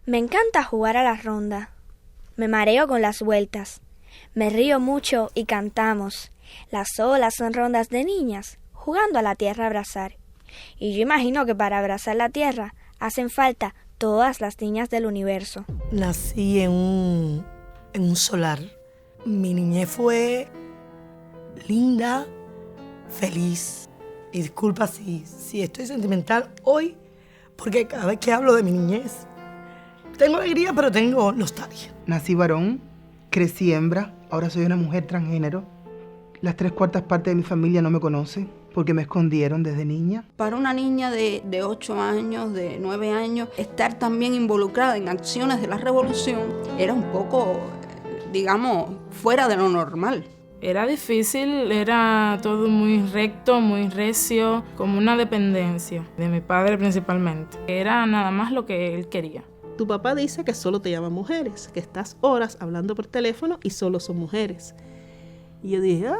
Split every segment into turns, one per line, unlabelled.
Me encanta jugar a la ronda. Me mareo con las vueltas. Me río mucho y cantamos. Las olas son rondas de niñas, jugando a la tierra a abrazar. Y yo imagino que para abrazar la tierra hacen falta todas las niñas del universo.
Nací en un solar. Mi niñez fue linda, feliz. Y disculpa si estoy sentimental hoy, porque cada vez que hablo de mi niñez, tengo alegría, pero tengo nostalgia.
Nací varón, crecí hembra, ahora soy una mujer transgénero. Las 3/4 partes de mi familia no me conocen porque me escondieron desde niña.
Para una niña de 8 años, de 9 años, estar también involucrada en acciones de la revolución era un poco, digamos, fuera de lo normal.
Era difícil, era todo muy recto, muy recio, como una dependencia de mi padre principalmente. Era nada más lo que él quería.
Tu papá dice que solo te llaman mujeres, que estás horas hablando por teléfono y solo son mujeres. Y yo dije,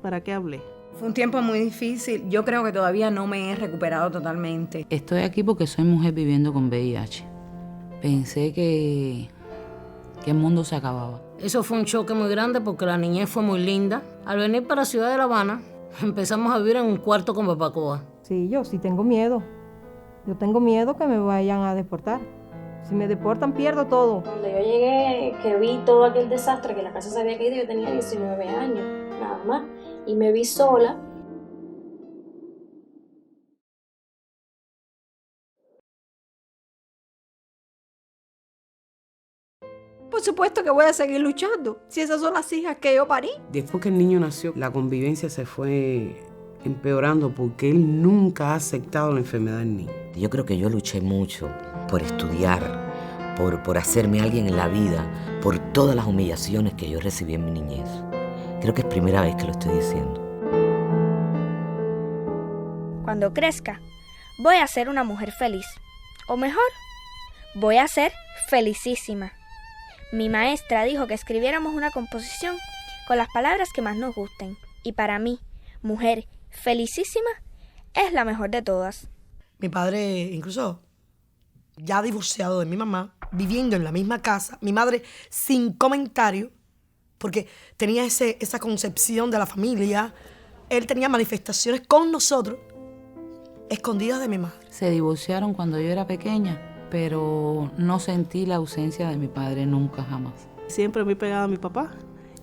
¿para qué hablé?
Fue un tiempo muy difícil. Yo creo que todavía no me he recuperado totalmente.
Estoy aquí porque soy mujer viviendo con VIH. Pensé que el mundo se acababa.
Eso fue un choque muy grande porque la niñez fue muy linda. Al venir para la ciudad de La Habana, empezamos a vivir en un cuarto con barbacoa.
Sí, yo sí tengo miedo. Yo tengo miedo que me vayan a deportar. Si me deportan, pierdo todo.
Cuando yo llegué, que vi todo aquel desastre, que la casa se había caído, yo tenía 19 años, nada más. Y me vi sola.
Por supuesto que voy a seguir luchando, si esas son las hijas que yo parí.
Después que el niño nació, la convivencia se fue empeorando porque él nunca ha aceptado la enfermedad del niño.
Yo creo que yo luché mucho por estudiar, por hacerme alguien en la vida, por todas las humillaciones que yo recibí en mi niñez. Creo que es primera vez que lo estoy diciendo.
Cuando crezca, voy a ser una mujer feliz. O mejor, voy a ser felicísima. Mi maestra dijo que escribiéramos una composición con las palabras que más nos gusten. Y para mí, mujer felicísima es la mejor de todas.
Mi padre, incluso ya divorciado de mi mamá, viviendo en la misma casa, mi madre sin comentario, porque tenía esa concepción de la familia. Él tenía manifestaciones con nosotros, escondidas de mi madre.
Se divorciaron cuando yo era pequeña, pero no sentí la ausencia de mi padre nunca, jamás.
Siempre me pegaba a mi papá.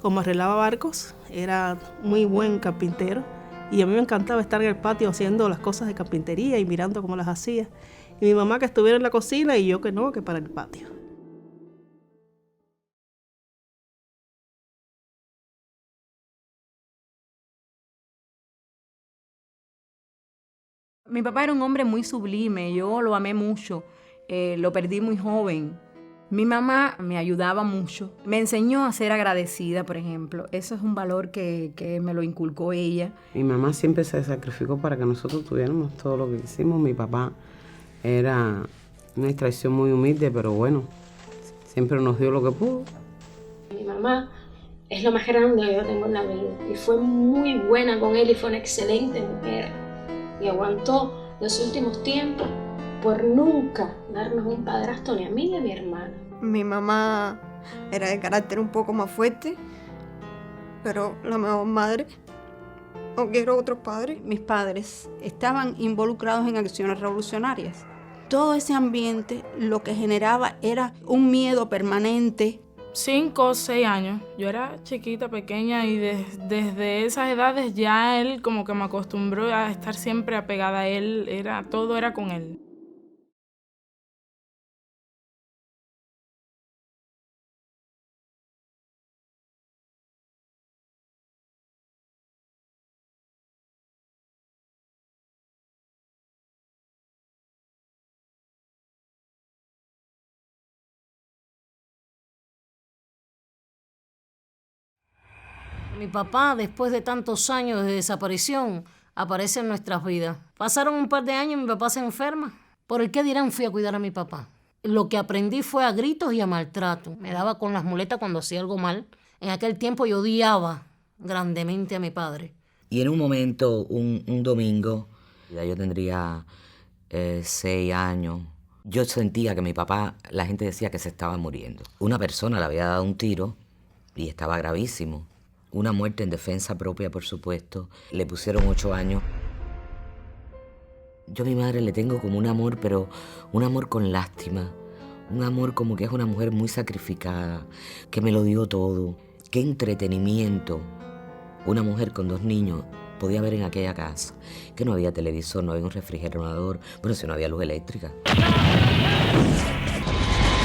Como arreglaba barcos, era muy buen carpintero. Y a mí me encantaba estar en el patio haciendo las cosas de carpintería y mirando cómo las hacía. Y mi mamá que estuviera en la cocina y yo que no, que para el patio.
Mi papá era un hombre muy sublime, yo lo amé mucho, lo perdí muy joven. Mi mamá me ayudaba mucho, me enseñó a ser agradecida, por ejemplo. Eso es un valor que me lo inculcó ella.
Mi mamá siempre se sacrificó para que nosotros tuviéramos todo lo que hicimos. Mi papá era una extracción muy humilde, pero bueno, siempre nos dio lo que pudo.
Mi mamá es lo más grande que yo tengo en la vida. Y fue muy buena con él y fue una excelente mujer. Y aguantó los últimos tiempos por nunca darnos un padrastro ni a mí ni a mi hermana.
Mi mamá era de carácter un poco más fuerte, pero la mejor madre. No quiero otros padres. Mis padres estaban involucrados en acciones revolucionarias. Todo ese ambiente lo que generaba era un miedo permanente.
5 o 6 años. Yo era chiquita, pequeña y desde esas edades ya él como que me acostumbró a estar siempre apegada a él. Todo era con él.
Mi papá, después de tantos años de desaparición, aparece en nuestras vidas. Pasaron un par de años y mi papá se enferma. ¿Por el qué dirán fui a cuidar a mi papá? Lo que aprendí fue a gritos y a maltrato. Me daba con las muletas cuando hacía algo mal. En aquel tiempo yo odiaba grandemente a mi padre.
Y en un momento, un domingo, ya yo tendría 6 años Yo sentía que mi papá, la gente decía que se estaba muriendo. Una persona le había dado un tiro y estaba gravísimo. Una muerte en defensa propia, por supuesto. Le pusieron 8 años. Yo a mi madre le tengo como un amor, pero un amor con lástima. Un amor como que es una mujer muy sacrificada, que me lo dio todo. Qué entretenimiento una mujer con 2 niños podía ver en aquella casa. Que no había televisor, no había un refrigerador, bueno, si no había luz eléctrica.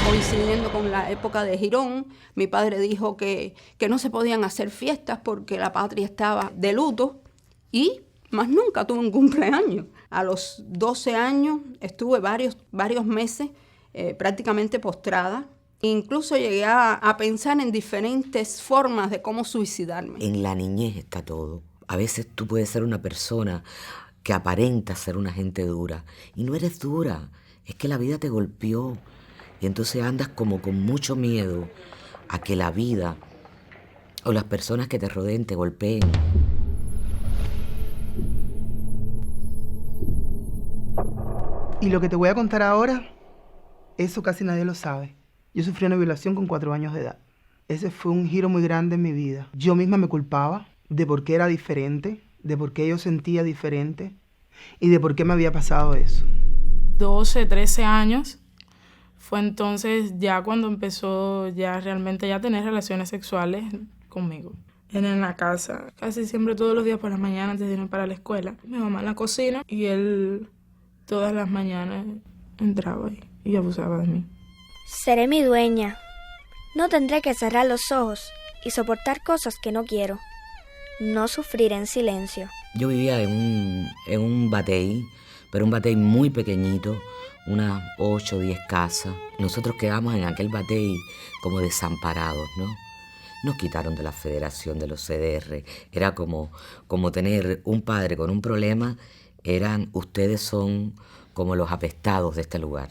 Coincidiendo con la época de Girón, mi padre dijo que no se podían hacer fiestas porque la patria estaba de luto y más nunca tuve un cumpleaños. A los 12 años estuve varios meses prácticamente postrada. Incluso llegué a pensar en diferentes formas de cómo suicidarme.
En la niñez está todo. A veces tú puedes ser una persona que aparenta ser una gente dura y no eres dura, es que la vida te golpeó y entonces andas como con mucho miedo a que la vida o las personas que te rodeen te golpeen.
Y lo que te voy a contar ahora, eso casi nadie lo sabe. Yo sufrí una violación con 4 años de edad. Ese fue un giro muy grande en mi vida. Yo misma me culpaba de por qué era diferente, de por qué yo sentía diferente y de por qué me había pasado eso.
12, 13 años fue entonces ya cuando empezó ya realmente ya a tener relaciones sexuales conmigo. Él en la casa, casi siempre todos los días por las mañanas antes de irme para la escuela. Mi mamá en la cocina y él todas las mañanas entraba y abusaba de mí.
Seré mi dueña. No tendré que cerrar los ojos y soportar cosas que no quiero. No sufriré en silencio.
Yo vivía en un batey, pero un batey muy pequeñito, unas 8 o 10 casas. Nosotros quedamos en aquel batey como desamparados, ¿no? Nos quitaron de la federación de los CDR. Era como tener un padre con un problema. Ustedes son como los apestados de este lugar.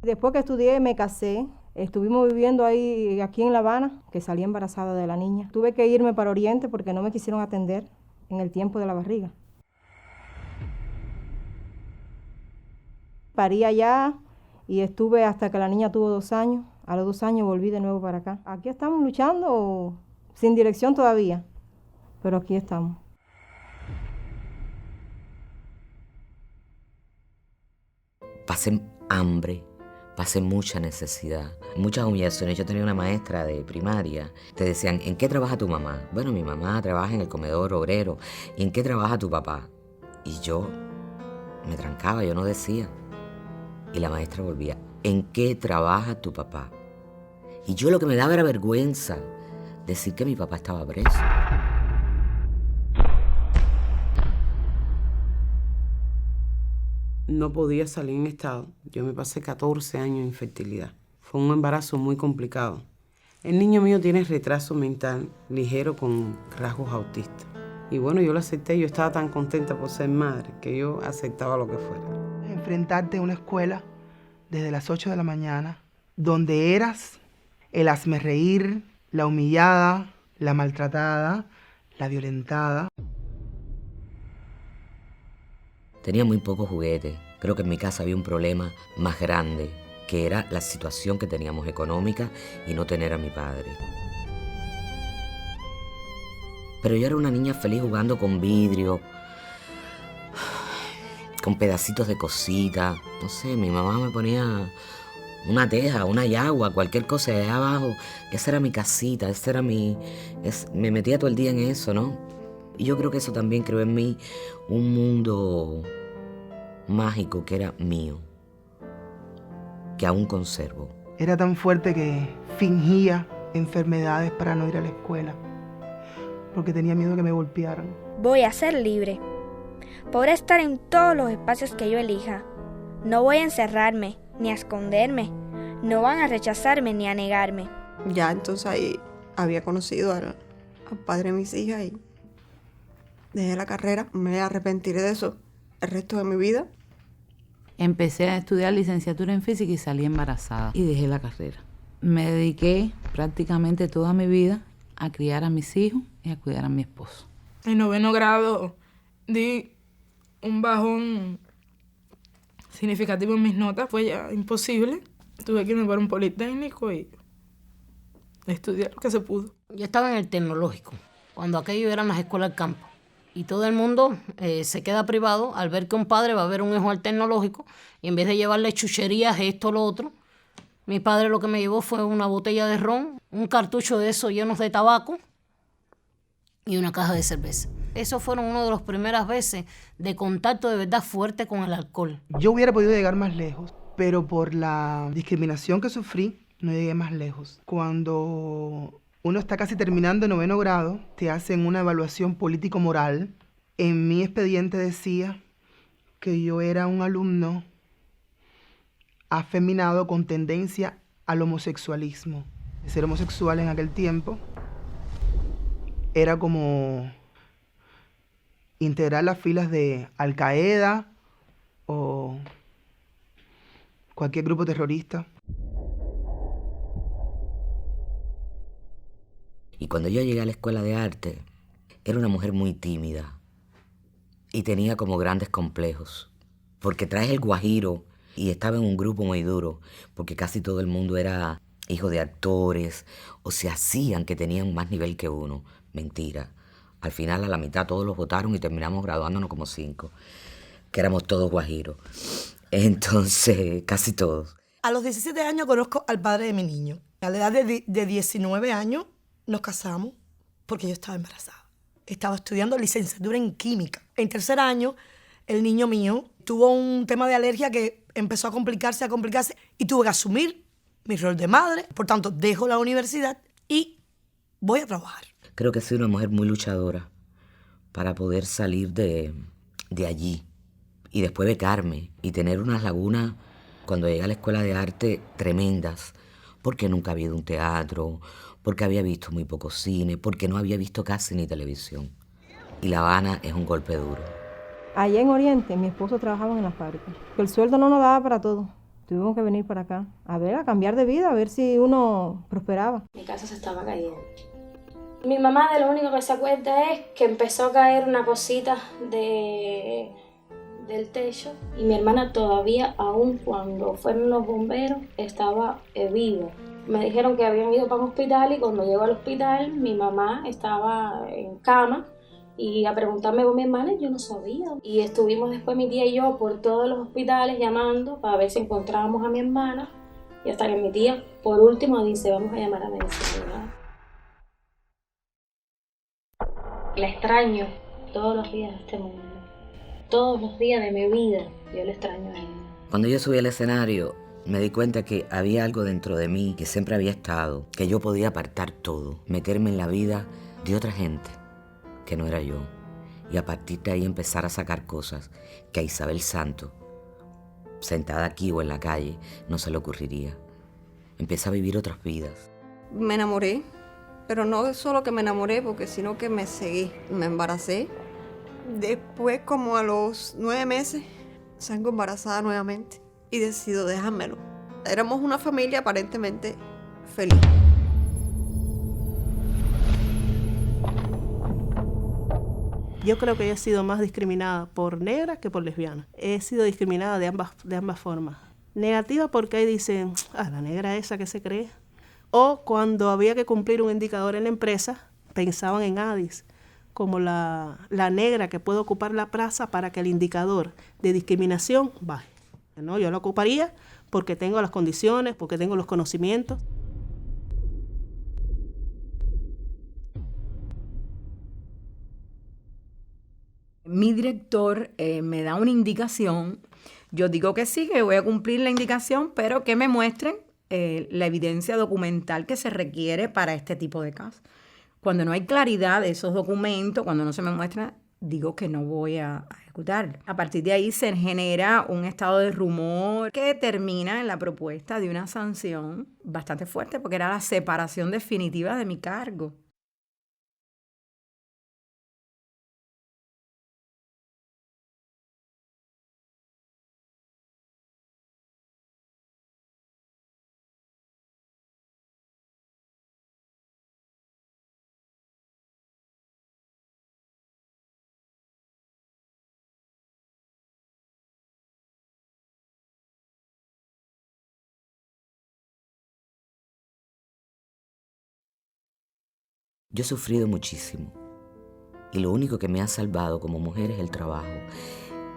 Después que estudié me casé, estuvimos viviendo ahí aquí en La Habana, que salí embarazada de la niña. Tuve que irme para Oriente porque no me quisieron atender en el tiempo de la barriga. Parí allá y estuve hasta que la niña tuvo 2 años. A los 2 años volví de nuevo para acá. Aquí estamos luchando sin dirección todavía, pero aquí estamos.
Pasé hambre. Pasé mucha necesidad, muchas humillaciones. Yo tenía una maestra de primaria. Te decían, ¿en qué trabaja tu mamá? Bueno, mi mamá trabaja en el comedor obrero. ¿Y en qué trabaja tu papá? Y yo me trancaba, yo no decía. Y la maestra volvía, ¿en qué trabaja tu papá? Y yo lo que me daba era vergüenza decir que mi papá estaba preso.
No podía salir en estado. Yo me pasé 14 años de infertilidad. Fue un embarazo muy complicado. El niño mío tiene retraso mental ligero con rasgos autistas. Y bueno, yo lo acepté. Yo estaba tan contenta por ser madre que yo aceptaba lo que fuera.
Enfrentarte a una escuela desde las 8 de la mañana, donde eras el hazmerreír, la humillada, la maltratada, la violentada.
Tenía muy pocos juguetes. Creo que en mi casa había un problema más grande, que era la situación que teníamos económica y no tener a mi padre. Pero yo era una niña feliz jugando con vidrio, con pedacitos de cosita. No sé, mi mamá me ponía una teja, una yagua, cualquier cosa de allá abajo. Esa era mi casita, me metía todo el día en eso, ¿no? Y yo creo que eso también creó en mí un mundo mágico que era mío, que aún conservo.
Era tan fuerte que fingía enfermedades para no ir a la escuela, porque tenía miedo que me golpearan.
Voy a ser libre. Podré estar en todos los espacios que yo elija. No voy a encerrarme, ni a esconderme. no van a rechazarme ni a negarme.
Ya entonces ahí había conocido al padre de mis hijas y dejé la carrera. Me arrepentiré de eso el resto de mi vida.
Empecé a estudiar licenciatura en física y salí embarazada y dejé la carrera. Me dediqué prácticamente toda mi vida a criar a mis hijos y a cuidar a mi esposo.
En 9º grado di un bajón significativo en mis notas, fue ya imposible. Tuve que irme para un politécnico y estudiar lo que se pudo.
Yo estaba en el tecnológico, cuando aquello eran las escuelas del campo. Y todo el mundo se queda privado al ver que un padre va a ver un hijo al tecnológico y en vez de llevarle chucherías, esto, lo otro, mi padre lo que me llevó fue una botella de ron, un cartucho de esos llenos de tabaco y una caja de cerveza. Esos fueron una de las primeras veces de contacto de verdad fuerte con el alcohol.
Yo hubiera podido llegar más lejos, pero por la discriminación que sufrí, no llegué más lejos. Cuando uno está casi terminando el 9º grado, te hacen una evaluación político-moral. En mi expediente decía que yo era un alumno afeminado con tendencia al homosexualismo. Ser homosexual en aquel tiempo era como integrar las filas de Al Qaeda o cualquier grupo terrorista.
Y cuando yo llegué a la escuela de arte, era una mujer muy tímida y tenía como grandes complejos, porque traje el guajiro y estaba en un grupo muy duro, porque casi todo el mundo era hijo de actores o se hacían que tenían más nivel que uno. Mentira. Al final, a la mitad, todos los votaron y terminamos graduándonos como 5, que éramos todos guajiros. Entonces, casi todos.
A los 17 años conozco al padre de mi niño. A la edad de 19 años nos casamos porque yo estaba embarazada. Estaba estudiando licenciatura en química. En 3er año, el niño mío tuvo un tema de alergia que empezó a complicarse y tuve que asumir mi rol de madre. Por tanto, dejo la universidad y voy a trabajar.
Creo que soy una mujer muy luchadora para poder salir de allí y después becarme y tener unas lagunas cuando llegué a la escuela de arte tremendas, porque nunca había ido a un teatro, porque había visto muy poco cine, porque no había visto casi ni televisión. Y La Habana es un golpe duro.
Allá en Oriente, mi esposo trabajaba en la fábrica. El sueldo no nos daba para todo. Tuvimos que venir para acá, a cambiar de vida, a ver si uno prosperaba.
Mi casa se estaba cayendo. Mi mamá de lo único que se acuerda es que empezó a caer una cosita del techo y mi hermana todavía, aún cuando fueron los bomberos, estaba viva. Me dijeron que habían ido para un hospital y cuando llegó al hospital mi mamá estaba en cama y a preguntarme con mi hermana yo no sabía. Y estuvimos después mi tía y yo por todos los hospitales llamando para ver si encontrábamos a mi hermana y hasta que mi tía por último dice vamos a llamar a medicina. La extraño todos los días de este mundo. Todos los días de mi vida yo la extraño a ella.
Cuando yo subí al escenario, me di cuenta que había algo dentro de mí que siempre había estado, que yo podía apartar todo, meterme en la vida de otra gente, que no era yo. Y a partir de ahí empezar a sacar cosas que a Isabel Santos, sentada aquí o en la calle, no se le ocurriría. Empecé a vivir otras vidas.
Me enamoré. Pero no solo que me enamoré, porque sino que me seguí. Me embaracé. Después, como a los 9 meses, salgo embarazada nuevamente y decido dejármelo. Éramos una familia aparentemente feliz.
Yo creo que he sido más discriminada por negra que por lesbiana. He sido discriminada de ambas formas. Negativa porque ahí dicen, la negra esa que se cree. O cuando había que cumplir un indicador en la empresa, pensaban en Adis como la negra que puede ocupar la plaza para que el indicador de discriminación baje. ¿No? Yo lo ocuparía porque tengo las condiciones, porque tengo los conocimientos.
Mi director me da una indicación. Yo digo que sí, que voy a cumplir la indicación, pero que me muestren la evidencia documental que se requiere para este tipo de casos. Cuando no hay claridad de esos documentos, cuando no se me muestra digo que no voy a ejecutar. A partir de ahí se genera un estado de rumor que termina en la propuesta de una sanción bastante fuerte, porque era la separación definitiva de mi cargo.
Yo he sufrido muchísimo y lo único que me ha salvado como mujer es el trabajo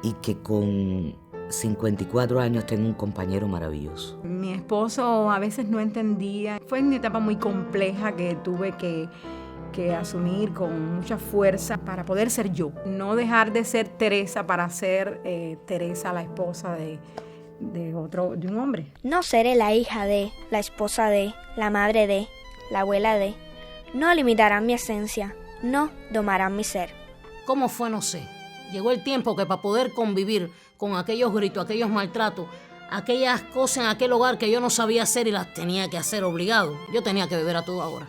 y que con 54 años tengo un compañero maravilloso.
Mi esposo a veces no entendía. Fue una etapa muy compleja que tuve que asumir con mucha fuerza para poder ser yo. No dejar de ser Teresa para ser Teresa, la esposa de un hombre.
No seré la hija de, la esposa de, la madre de, la abuela de. No limitarán mi esencia, no domarán mi ser.
¿Cómo fue? No sé. Llegó el tiempo que para poder convivir con aquellos gritos, aquellos maltratos, aquellas cosas en aquel hogar que yo no sabía hacer y las tenía que hacer obligado, yo tenía que beber a toda hora.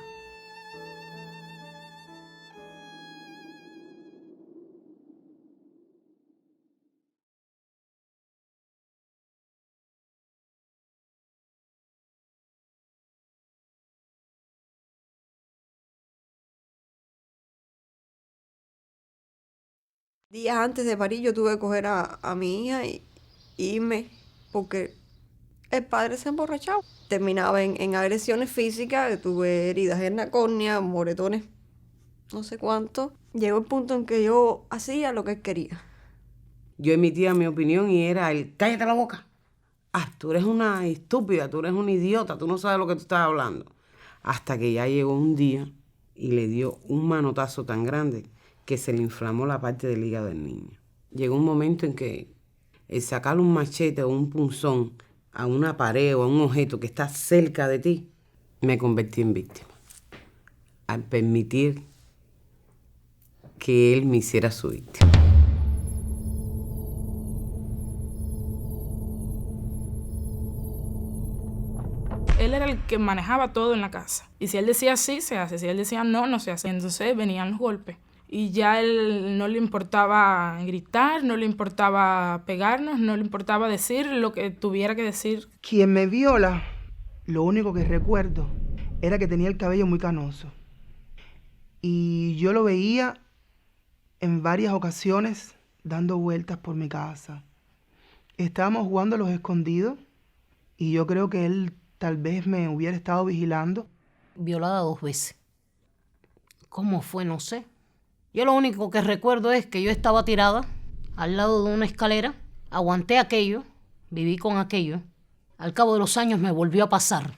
Días antes de parir yo tuve que coger a mi hija y irme porque el padre se emborrachaba. Terminaba en agresiones físicas, tuve heridas en la córnea, moretones, no sé cuánto. Llegó el punto en que yo hacía lo que él quería.
Yo emitía mi opinión y era el cállate la boca. Tú eres una estúpida, tú eres una idiota, tú no sabes lo que tú estás hablando. Hasta que ya llegó un día y le dio un manotazo tan grande que se le inflamó la parte del hígado del niño. Llegó un momento en que el sacarle un machete o un punzón a una pared o a un objeto que está cerca de ti, me convertí en víctima. Al permitir que él me hiciera su víctima.
Él era el que manejaba todo en la casa. Y si él decía sí, se hace. Si él decía no, no se hace. Entonces venían los golpes. Y ya él no le importaba gritar, no le importaba pegarnos, no le importaba decir lo que tuviera que decir.
Quien me viola, lo único que recuerdo era que tenía el cabello muy canoso. Y yo lo veía en varias ocasiones dando vueltas por mi casa. Estábamos jugando a los escondidos y yo creo que él tal vez me hubiera estado vigilando.
Violada 2 veces. ¿Cómo fue? No sé. Yo lo único que recuerdo es que yo estaba tirada al lado de una escalera, aguanté aquello, viví con aquello. Al cabo de los años me volvió a pasar.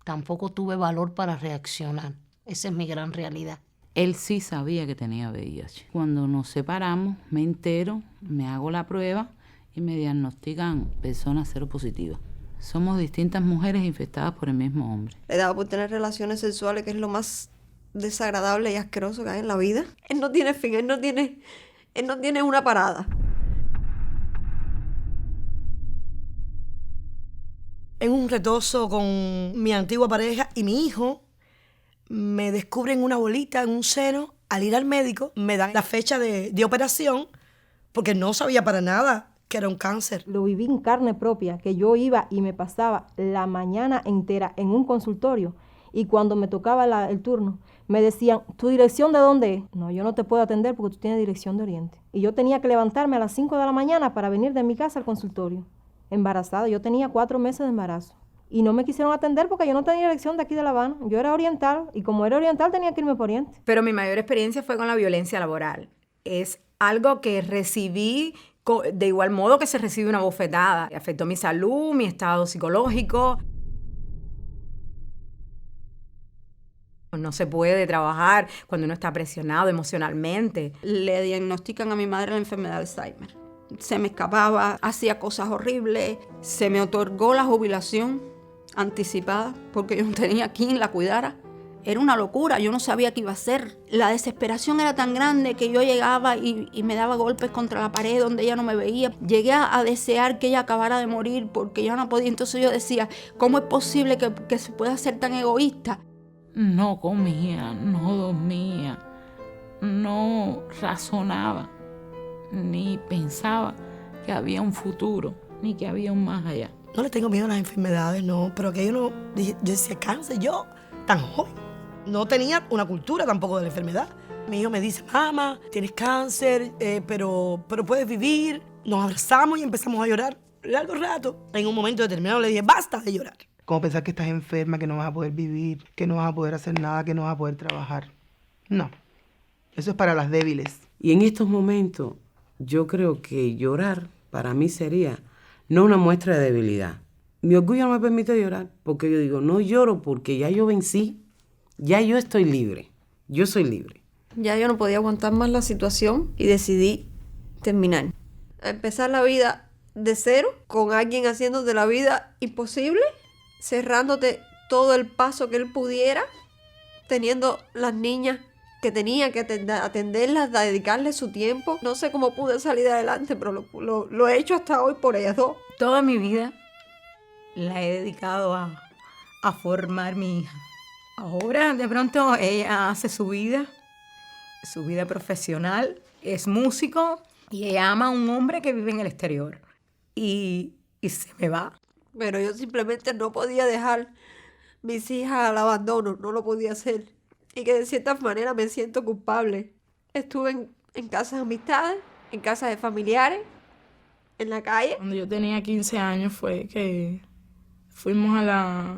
Tampoco tuve valor para reaccionar. Esa es mi gran realidad.
Él sí sabía que tenía VIH. Cuando nos separamos, me entero, me hago la prueba y me diagnostican persona seropositiva. Somos distintas mujeres infectadas por el mismo hombre.
Le daba por tener relaciones sexuales, que es lo más desagradable y asqueroso que hay en la vida. Él no tiene fin, él no tiene una parada.
En un retozo con mi antigua pareja y mi hijo, me descubren una bolita en un seno. Al ir al médico, me dan la fecha de operación, porque no sabía para nada que era un cáncer.
Lo viví en carne propia, que yo iba y me pasaba la mañana entera en un consultorio, y cuando me tocaba el turno, me decían, ¿tu dirección de dónde es? No, yo no te puedo atender porque tú tienes dirección de Oriente. Y yo tenía que levantarme a las 5 de la mañana para venir de mi casa al consultorio. Embarazada, yo tenía 4 meses de embarazo. Y no me quisieron atender porque yo no tenía dirección de aquí de La Habana. Yo era oriental y como era oriental tenía que irme por Oriente.
Pero mi mayor experiencia fue con la violencia laboral. Es algo que recibí de igual modo que se recibe una bofetada. Afectó mi salud, mi estado psicológico. No se puede trabajar cuando uno está presionado emocionalmente.
Le diagnostican a mi madre la enfermedad de Alzheimer. Se me escapaba, hacía cosas horribles. Se me otorgó la jubilación anticipada porque yo no tenía quien la cuidara. Era una locura, yo no sabía qué iba a hacer. La desesperación era tan grande que yo llegaba y me daba golpes contra la pared donde ella no me veía. Llegué a desear que ella acabara de morir porque yo no podía. Entonces yo decía, ¿cómo es posible que se pueda ser tan egoísta?
No comía, no dormía, no razonaba, ni pensaba que había un futuro, ni que había un más allá.
No le tengo miedo a las enfermedades, no, pero que yo decía, cáncer, yo, tan joven. No tenía una cultura tampoco de la enfermedad. Mi hijo me dice, mamá, tienes cáncer, pero puedes vivir. Nos abrazamos y empezamos a llorar largo rato. En un momento determinado le dije, basta de llorar.
Como pensar que estás enferma, que no vas a poder vivir, que no vas a poder hacer nada, que no vas a poder trabajar. No, eso es para las débiles.
Y en estos momentos yo creo que llorar para mí sería no una muestra de debilidad. Mi orgullo no me permite llorar porque yo digo, no lloro porque ya yo vencí. Ya yo estoy libre, yo soy libre.
Ya yo no podía aguantar más la situación y decidí terminar. Empezar la vida de cero, con alguien haciéndote la vida imposible, cerrándote todo el paso que él pudiera, teniendo las niñas que tenía que atenderlas, dedicarles su tiempo. No sé cómo pude salir adelante, pero lo he hecho hasta hoy por ellas dos.
Toda mi vida la he dedicado a formar mi hija. Ahora, de pronto, ella hace su vida profesional, es músico y ella ama a un hombre que vive en el exterior. Y se me va.
Pero yo simplemente no podía dejar mis hijas al abandono, no lo podía hacer. Y que de cierta manera me siento culpable. Estuve en casas de amistades, en casas de familiares, en la calle.
Cuando yo tenía 15 años fue que fuimos a la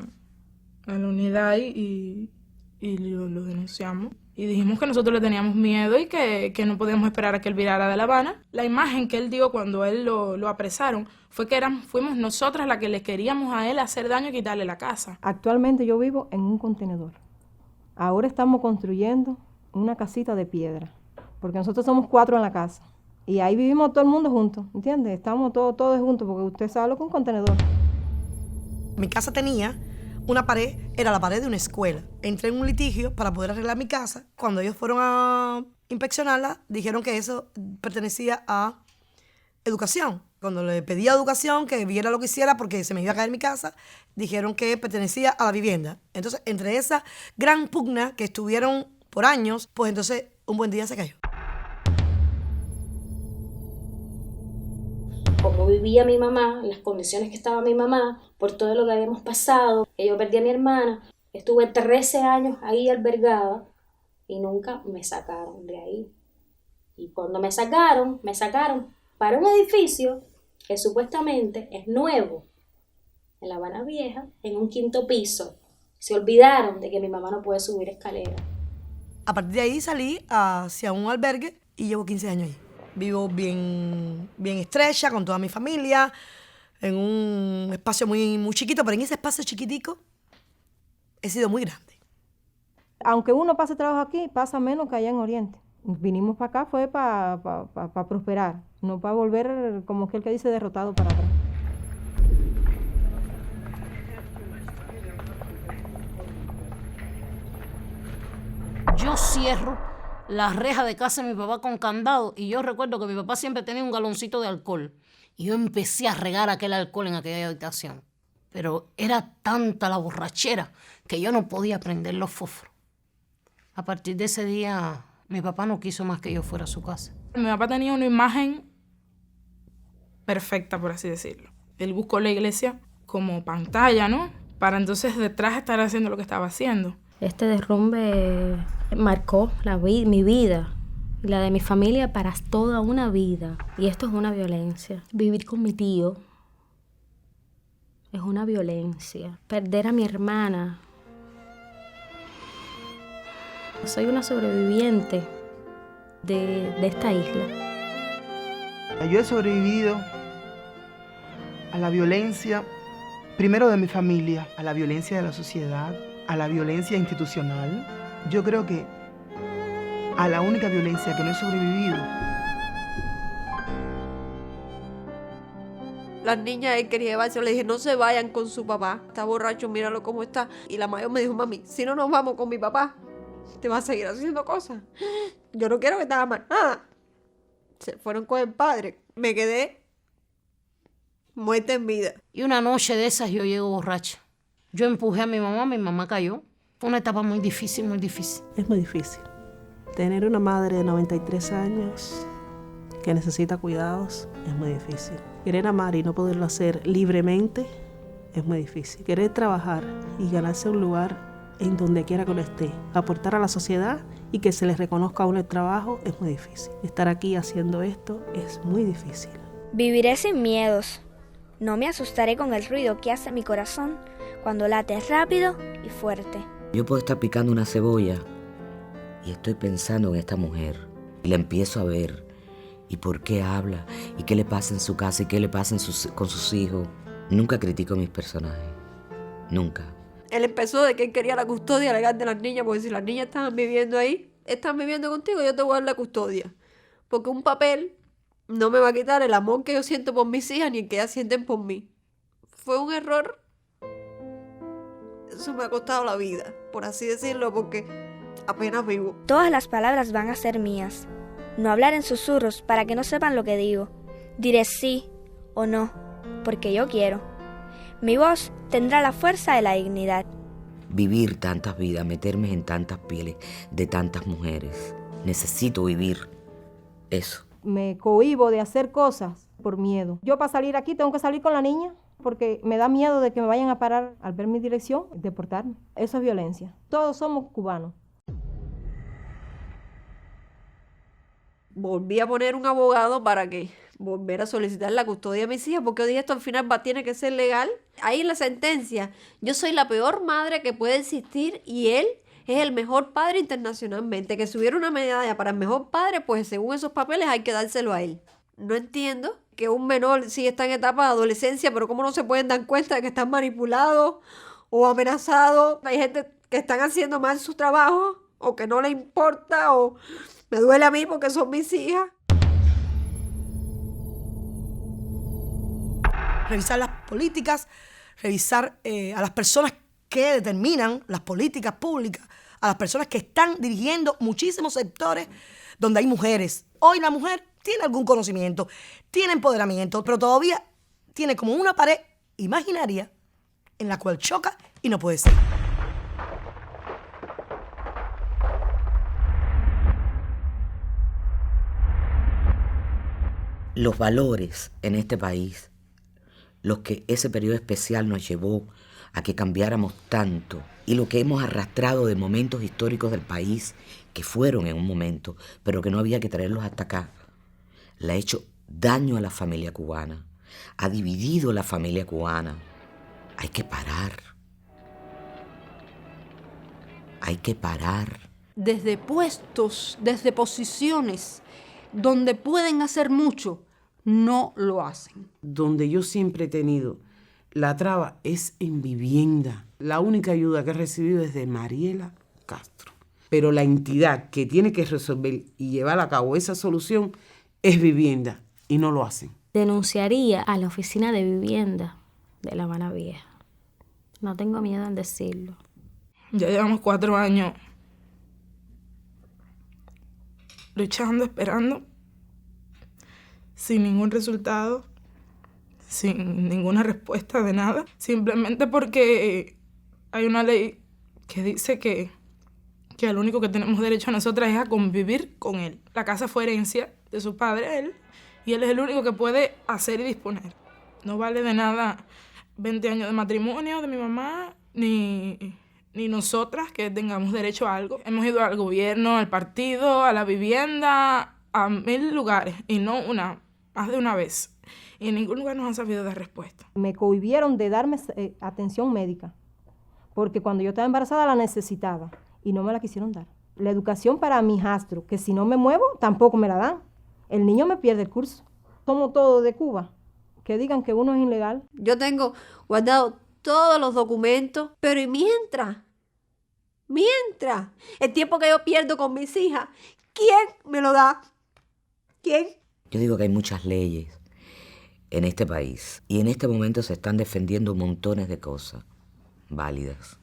unidad y lo denunciamos. Y dijimos que nosotros le teníamos miedo y que no podíamos esperar a que él virara de La Habana. La imagen que él dio cuando él lo apresaron fue que fuimos nosotras las que le queríamos a él hacer daño y quitarle la casa.
Actualmente yo vivo en un contenedor. Ahora estamos construyendo una casita de piedra, porque nosotros somos 4 en la casa. Y ahí vivimos todo el mundo juntos, ¿entiendes? Estamos todos juntos, porque usted sabe lo que es un contenedor.
Mi casa tenía una pared, era la pared de una escuela. Entré en un litigio para poder arreglar mi casa. Cuando ellos fueron a inspeccionarla, dijeron que eso pertenecía a educación. Cuando le pedí a educación que viera lo que hiciera porque se me iba a caer mi casa, dijeron que pertenecía a la vivienda. Entonces, entre esa gran pugna que estuvieron por años, pues entonces un buen día se cayó.
Como vivía mi mamá, en las condiciones que estaba mi mamá, por todo lo que habíamos pasado, que yo perdí a mi hermana, estuve 13 años ahí albergada y nunca me sacaron de ahí. Y cuando me sacaron para un edificio que supuestamente es nuevo, en La Habana Vieja, en un 5º piso. Se olvidaron de que mi mamá no puede subir escaleras.
A partir de ahí salí hacia un albergue y llevo 15 años ahí. Vivo bien estrecha con toda mi familia, en un espacio muy, muy chiquito, pero en ese espacio chiquitico he sido muy grande.
Aunque uno pase trabajo aquí, pasa menos que allá en Oriente. Vinimos para acá fue para prosperar, no para volver, como aquel que dice, derrotado para atrás.
Yo cierro la reja de casa de mi papá con candado y yo recuerdo que mi papá siempre tenía un galoncito de alcohol y yo empecé a regar aquel alcohol en aquella habitación. Pero era tanta la borrachera que yo no podía prender los fósforos. A partir de ese día, mi papá no quiso más que yo fuera a su casa.
Mi papá tenía una imagen perfecta, por así decirlo. Él buscó la iglesia como pantalla, ¿no? Para entonces detrás estar haciendo lo que estaba haciendo.
Este derrumbe marcó mi vida y la de mi familia para toda una vida. Y esto es una violencia. Vivir con mi tío es una violencia. Perder a mi hermana. Soy una sobreviviente de esta isla.
Yo he sobrevivido a la violencia, primero de mi familia, a la violencia de la sociedad, a la violencia institucional. Yo creo que a la única violencia que no he sobrevivido
Las niñas, él quería llevarse, le dije, no se vayan con su papá. Está borracho, míralo cómo está. Y la mayor me dijo, mami, si no nos vamos con mi papá, te va a seguir haciendo cosas. Yo no quiero que te haga más nada. Se fueron con el padre. Me quedé muerta en vida.
Y una noche de esas yo llego borracha. Yo empujé a mi mamá cayó. Fue una etapa muy difícil, muy difícil.
Es muy difícil. Tener una madre de 93 años que necesita cuidados es muy difícil. Querer amar y no poderlo hacer libremente es muy difícil. Querer trabajar y ganarse un lugar en donde quiera que uno esté, aportar a la sociedad y que se les reconozca a uno el trabajo es muy difícil. Estar aquí haciendo esto es muy difícil.
Viviré sin miedos. No me asustaré con el ruido que hace mi corazón cuando late rápido y fuerte.
Yo puedo estar picando una cebolla y estoy pensando en esta mujer y la empiezo a ver y por qué habla y qué le pasa en su casa y qué le pasa con sus hijos. Nunca critico a mis personajes, nunca.
Él empezó de que él quería la custodia legal de las niñas, porque si las niñas estaban viviendo ahí, están viviendo contigo, yo te voy a dar la custodia. Porque un papel no me va a quitar el amor que yo siento por mis hijas ni el que ellas sienten por mí. Fue un error. Eso me ha costado la vida, por así decirlo, porque apenas vivo.
Todas las palabras van a ser mías. No hablar en susurros para que no sepan lo que digo. Diré sí o no, porque yo quiero. Mi voz tendrá la fuerza de la dignidad.
Vivir tantas vidas, meterme en tantas pieles de tantas mujeres. Necesito vivir eso.
Me cohíbo de hacer cosas por miedo. Yo para salir aquí tengo que salir con la niña porque me da miedo de que me vayan a parar al ver mi dirección y deportarme. Eso es violencia. Todos somos cubanos.
Volví a poner un abogado para que volver a solicitar la custodia de mis hijas, porque dije esto al final tiene que ser legal. Ahí en la sentencia, yo soy la peor madre que puede existir y él es el mejor padre internacionalmente. Que si hubiera una medalla para el mejor padre, pues según esos papeles hay que dárselo a él. No entiendo que un menor sí está en etapa de adolescencia, pero cómo no se pueden dar cuenta de que están manipulados o amenazados. Hay gente que están haciendo mal su trabajo o que no le importa o me duele a mí porque son mis hijas.
Revisar las políticas, revisar a las personas que determinan las políticas públicas, a las personas que están dirigiendo muchísimos sectores donde hay mujeres. Hoy la mujer tiene algún conocimiento, tiene empoderamiento, pero todavía tiene como una pared imaginaria en la cual choca y no puede ser.
Los valores en este país, los que ese periodo especial nos llevó a que cambiáramos tanto y lo que hemos arrastrado de momentos históricos del país que fueron en un momento, pero que no había que traerlos hasta acá, le ha hecho daño a la familia cubana, ha dividido la familia cubana. Hay que parar. Hay que parar.
Desde puestos, desde posiciones donde pueden hacer mucho, no lo hacen.
Donde yo siempre he tenido la traba es en vivienda. La única ayuda que he recibido es de Mariela Castro. Pero la entidad que tiene que resolver y llevar a cabo esa solución es vivienda y no lo hacen.
Denunciaría a la oficina de vivienda de La Habana Vieja. No tengo miedo en decirlo.
Ya llevamos 4 años luchando, esperando, sin ningún resultado, sin ninguna respuesta de nada, simplemente porque hay una ley que dice que el único que tenemos derecho a nosotras es a convivir con él. La casa fue herencia de su padre, él, y él es el único que puede hacer y disponer. No vale de nada 20 años de matrimonio de mi mamá, ni nosotras que tengamos derecho a algo. Hemos ido al gobierno, al partido, a la vivienda, a 1000 lugares, y no más de una vez. Y en ningún lugar nos han sabido dar respuesta.
Me cohibieron de darme atención médica, porque cuando yo estaba embarazada la necesitaba y no me la quisieron dar. La educación para mi hijastro, que si no me muevo, tampoco me la dan. El niño me pierde el curso. Somos todos de Cuba. Que digan que uno es ilegal.
Yo tengo guardado todos los documentos, pero ¿y mientras? El tiempo que yo pierdo con mis hijas, ¿quién me lo da? ¿Quién?
Yo digo que hay muchas leyes en este país. Y en este momento se están defendiendo montones de cosas válidas.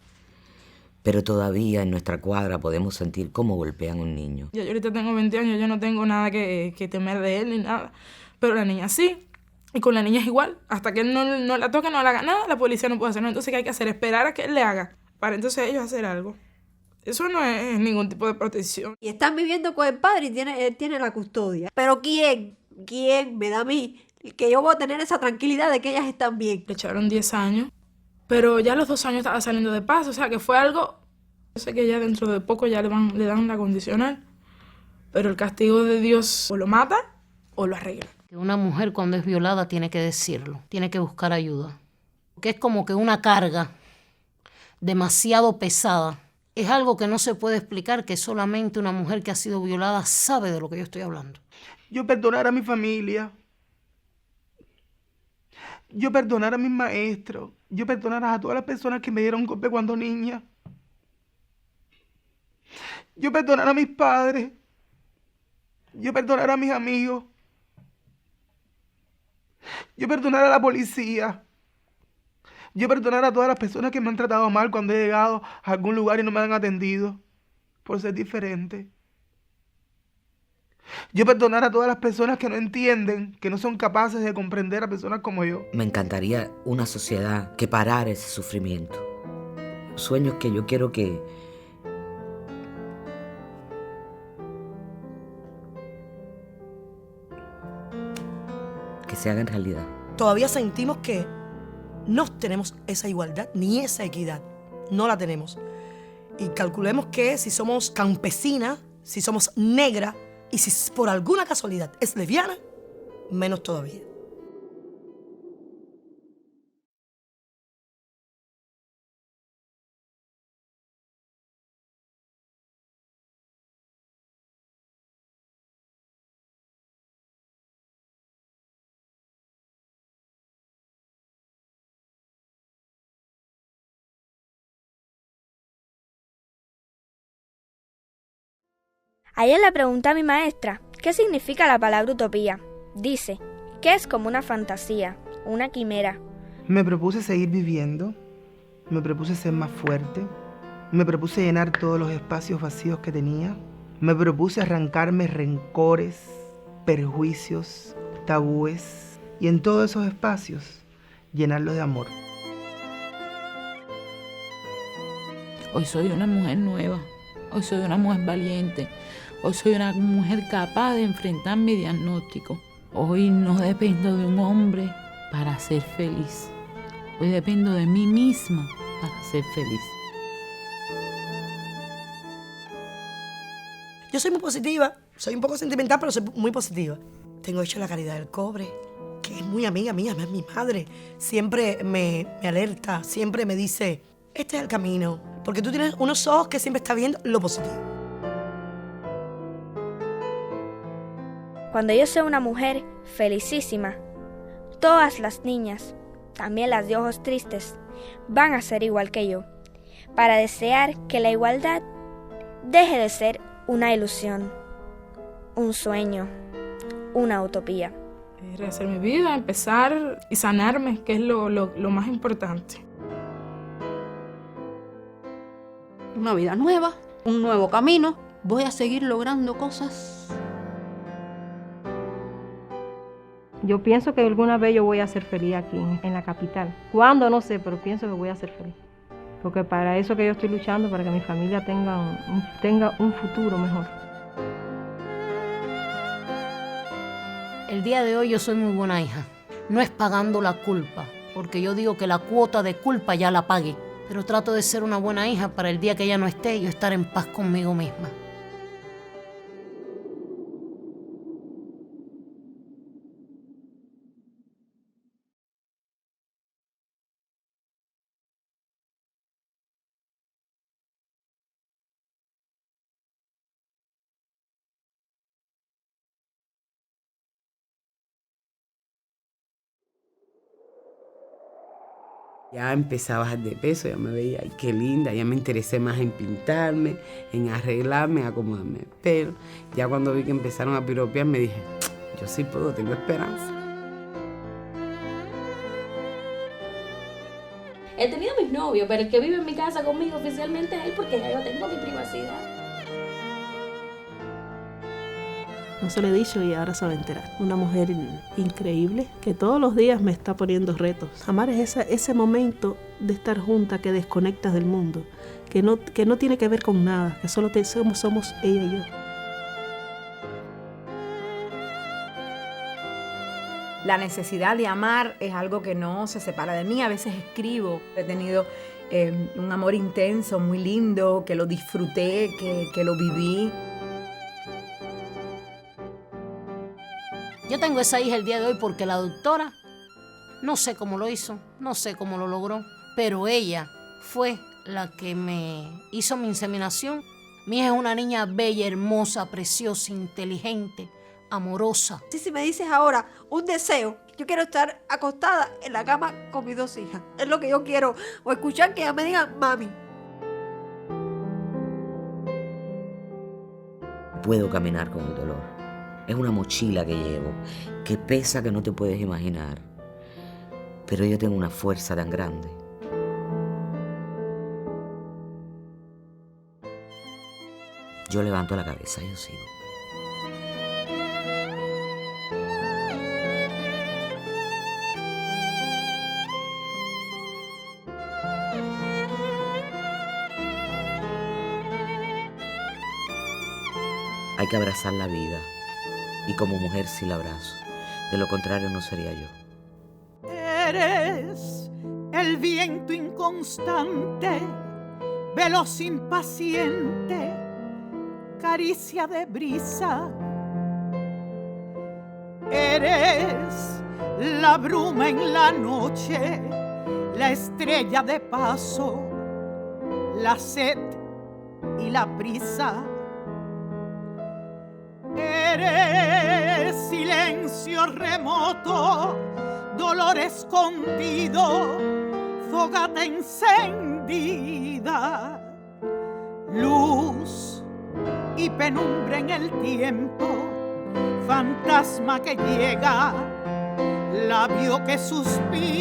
Pero todavía en nuestra cuadra podemos sentir cómo golpean a un niño.
Yo ahorita tengo 20 años, yo no tengo nada que temer de él ni nada. Pero la niña sí. Y con la niña es igual. Hasta que él no la toque, no le haga nada, la policía no puede hacer nada. Entonces, ¿qué hay que hacer? Esperar a que él le haga. Para entonces ellos hacer algo. Eso no es ningún tipo de protección.
Y están viviendo con el padre y él tiene la custodia. Pero ¿quién me da a mí que yo voy a tener esa tranquilidad de que ellas están bien?
Le echaron 10 años. Pero ya a los 2 años estaba saliendo de paz. O sea, que fue algo... Yo sé que ya dentro de poco ya le dan la condicional. Pero el castigo de Dios o lo mata o lo arregla.
Una mujer cuando es violada tiene que decirlo, tiene que buscar ayuda. Porque es como que una carga demasiado pesada. Es algo que no se puede explicar, que solamente una mujer que ha sido violada sabe de lo que yo estoy hablando.
Yo perdonar a mi familia. Yo perdonar a mis maestros. Yo perdonar a todas las personas que me dieron golpe cuando niña. Yo perdonar a mis padres. Yo perdonar a mis amigos. Yo perdonar a la policía. Yo perdonar a todas las personas que me han tratado mal cuando he llegado a algún lugar y no me han atendido por ser diferente. Yo perdonar a todas las personas que no entienden, que no son capaces de comprender a personas como yo.
Me encantaría una sociedad que parara ese sufrimiento. Sueños que yo quiero que se hagan realidad.
Todavía sentimos que no tenemos esa igualdad ni esa equidad. No la tenemos. Y calculemos que si somos campesina, si somos negra y si por alguna casualidad es lesbiana, menos todavía.
Ayer le pregunté a mi maestra qué significa la palabra utopía. Dice que es como una fantasía, una quimera.
Me propuse seguir viviendo, me propuse ser más fuerte, me propuse llenar todos los espacios vacíos que tenía, me propuse arrancarme rencores, perjuicios, tabúes y en todos esos espacios llenarlos de amor.
Hoy soy una mujer nueva, hoy soy una mujer valiente. Hoy soy una mujer capaz de enfrentar mi diagnóstico. Hoy no dependo de un hombre para ser feliz. Hoy dependo de mí misma para ser feliz.
Yo soy muy positiva, soy un poco sentimental, pero soy muy positiva. Tengo hecho la Caridad del Cobre, que es muy amiga mía, es mi madre. Siempre me alerta, siempre me dice, este es el camino. Porque tú tienes unos ojos que siempre están viendo lo positivo.
Cuando yo sea una mujer felicísima, todas las niñas, también las de ojos tristes, van a ser igual que yo, para desear que la igualdad deje de ser una ilusión, un sueño, una utopía.
Rehacer mi vida, empezar y sanarme, que es lo más importante.
Una vida nueva, un nuevo camino. Voy a seguir logrando cosas.
Yo pienso que alguna vez yo voy a ser feliz aquí, en la capital. ¿Cuándo? No sé, pero pienso que voy a ser feliz. Porque para eso que yo estoy luchando, para que mi familia tenga un futuro mejor.
El día de hoy yo soy muy buena hija. No es pagando la culpa, porque yo digo que la cuota de culpa ya la pagué. Pero trato de ser una buena hija para el día que ella no esté y yo estar en paz conmigo misma.
Ya empecé a bajar de peso, ya me veía, ay, qué linda, ya me interesé más en pintarme, en arreglarme, en acomodarme el pelo. Ya cuando vi que empezaron a piropear me dije, yo sí puedo, tengo esperanza.
He tenido mis novios, pero el que vive en mi casa conmigo oficialmente es él porque ya yo tengo mi privacidad.
No se lo he dicho y ahora se va a enterar. Una mujer increíble que todos los días me está poniendo retos. Amar es ese momento de estar junta que desconectas del mundo, que no tiene que ver con nada, que solo somos ella y yo.
La necesidad de amar es algo que no se separa de mí. A veces escribo. He tenido un amor intenso, muy lindo, que lo disfruté, que lo viví.
Yo tengo esa hija el día de hoy porque la doctora, no sé cómo lo hizo, no sé cómo lo logró, pero ella fue la que me hizo mi inseminación. Mi hija es una niña bella, hermosa, preciosa, inteligente, amorosa.
Si me dices ahora un deseo, yo quiero estar acostada en la cama con mis 2 hijas. Es lo que yo quiero. O escuchar que ellas me digan, mami.
Puedo caminar con el dolor. Es una mochila que llevo, que pesa que no te puedes imaginar. Pero yo tengo una fuerza tan grande. Yo levanto la cabeza, yo sigo. Hay que abrazar la vida. Y como mujer sí la abrazo. De lo contrario no sería yo.
Eres el viento inconstante, veloz impaciente, caricia de brisa. Eres la bruma en la noche, la estrella de paso, la sed y la prisa. Eres silencio remoto, dolor escondido, fogata encendida, luz y penumbra en el tiempo, fantasma que llega, labio que suspira.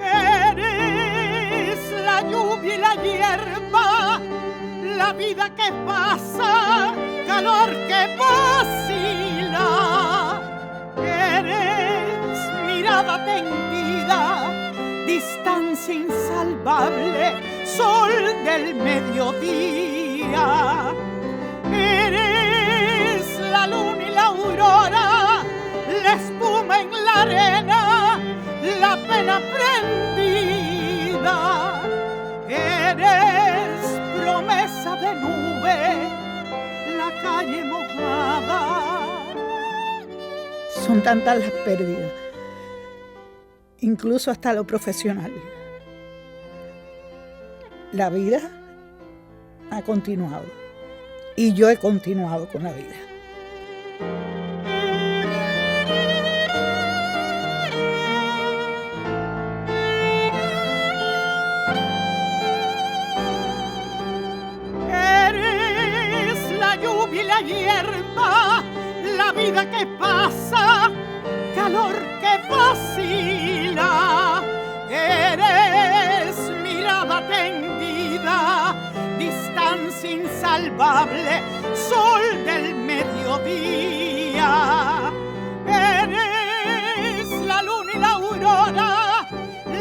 Eres la lluvia y la hierba, la vida que pasa, calor que vacila. Eres mirada tendida, distancia insalvable, sol del mediodía. Eres la luna y la aurora, la espuma en la arena, la pena prendida. Eres promesa de nube, la calle mojada.
Son tantas las pérdidas, incluso hasta lo profesional. La vida ha continuado y yo he continuado con la vida.
Y la hierba, la vida que pasa, calor que vacila. Eres mirada tendida, distancia insalvable, sol del mediodía. Eres la luna y la aurora,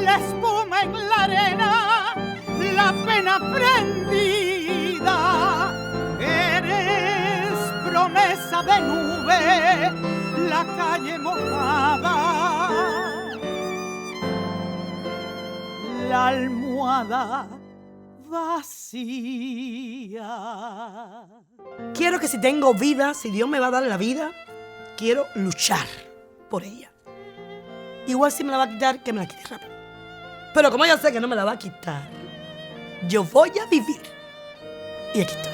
la espuma en la arena, la pena prendida. Eres promesa de nube, la calle mojada, la almohada vacía.
Quiero que si tengo vida, si Dios me va a dar la vida, quiero luchar por ella. Igual si me la va a quitar, que me la quite rápido. Pero como yo sé que no me la va a quitar, yo voy a vivir. Y aquí estoy.